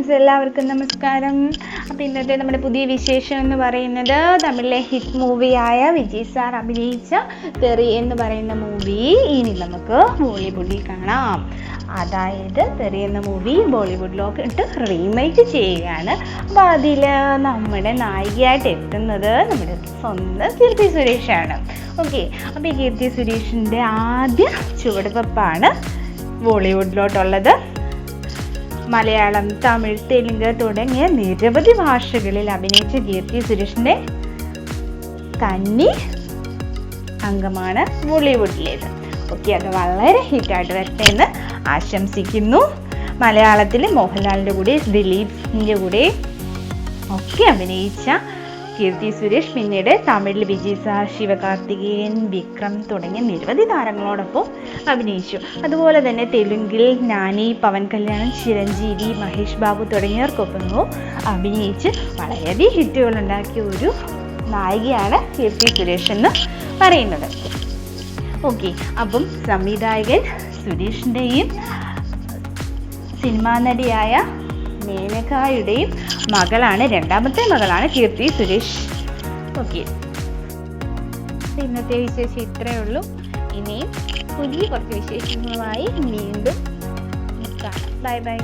Friends, എല്ലാവർക്കും നമസ്കാരം. അപ്പോൾ ഇന്നത്തെ നമ്മുടെ പുതിയ വിശേഷം എന്ന് പറയുന്നത് തമിഴിലെ ഹിറ്റ് മൂവിയായ വിജയ് സാർ അഭിനയിച്ച തെറി എന്ന് പറയുന്ന മൂവി ഇനി നമുക്ക് ബോളിവുഡിൽ കാണാം. അതായത് തെറി എന്ന മൂവി ബോളിവുഡിലൊക്കെ ഇട്ട് റീമേക്ക് ചെയ്യുകയാണ്. അപ്പോൾ അതിൽ നമ്മുടെ നായികയായിട്ട് എത്തുന്നത് നമ്മുടെ സ്വന്തം കീർത്തി സുരേഷാണ്. ഓക്കെ, അപ്പോൾ ഈ കീർത്തി സുരേഷിൻ്റെ ആദ്യ ചുവടുവെപ്പാണ് ബോളിവുഡിലോട്ടുള്ളത്. മലയാളം, തമിഴ്, തെലുങ്ക് തുടങ്ങിയ നിരവധി ഭാഷകളിൽ അഭിനയിച്ച കീർത്തി സുരേഷിൻ്റെ കന്നി അംഗമാണ് ബോളിവുഡിലേത്. ഓക്കെ, അത് വളരെ ഹിറ്റായിട്ട് വരട്ടെ എന്ന് ആശംസിക്കുന്നു. മലയാളത്തിൽ മോഹൻലാലിൻ്റെ കൂടെ, ദിലീപിൻ്റെ കൂടെ ഒക്കെ അഭിനയിച്ച കീർത്തി സുരേഷ് പിന്നീട് തമിഴിൽ വിജയ് സാർ, ശിവകാർത്തികേയൻ, വിക്രം തുടങ്ങിയ നിരവധി താരങ്ങളോടൊപ്പം അഭിനയിച്ചു. അതുപോലെ തന്നെ തെലുങ്കിൽ നാനി, പവൻ കല്യാൺ, ചിരഞ്ജീവി, മഹേഷ് ബാബു തുടങ്ങിയവർക്കൊപ്പം അഭിനയിച്ച് വളരെയധികം ഹിറ്റുകൾ ഉണ്ടാക്കിയ ഒരു നായികയാണ് കീർത്തി സുരേഷ് എന്ന് പറയുന്നത്. ഓക്കെ, അപ്പം സംവിധായകൻ സുരേഷിൻ്റെയും സിനിമാ നടിയായ മേനകയുടെയും മകളാണ്, രണ്ടാമത്തെ മകളാണ് കീർത്തി സുരേഷ്. ഓക്കെ, ഇന്നത്തെ വിശേഷം ഇത്രയേ ഉള്ളൂ. ഇനിയും പുതിയ കുറച്ച് വിശേഷങ്ങളുമായി വീണ്ടും കാണാം. Bye bye.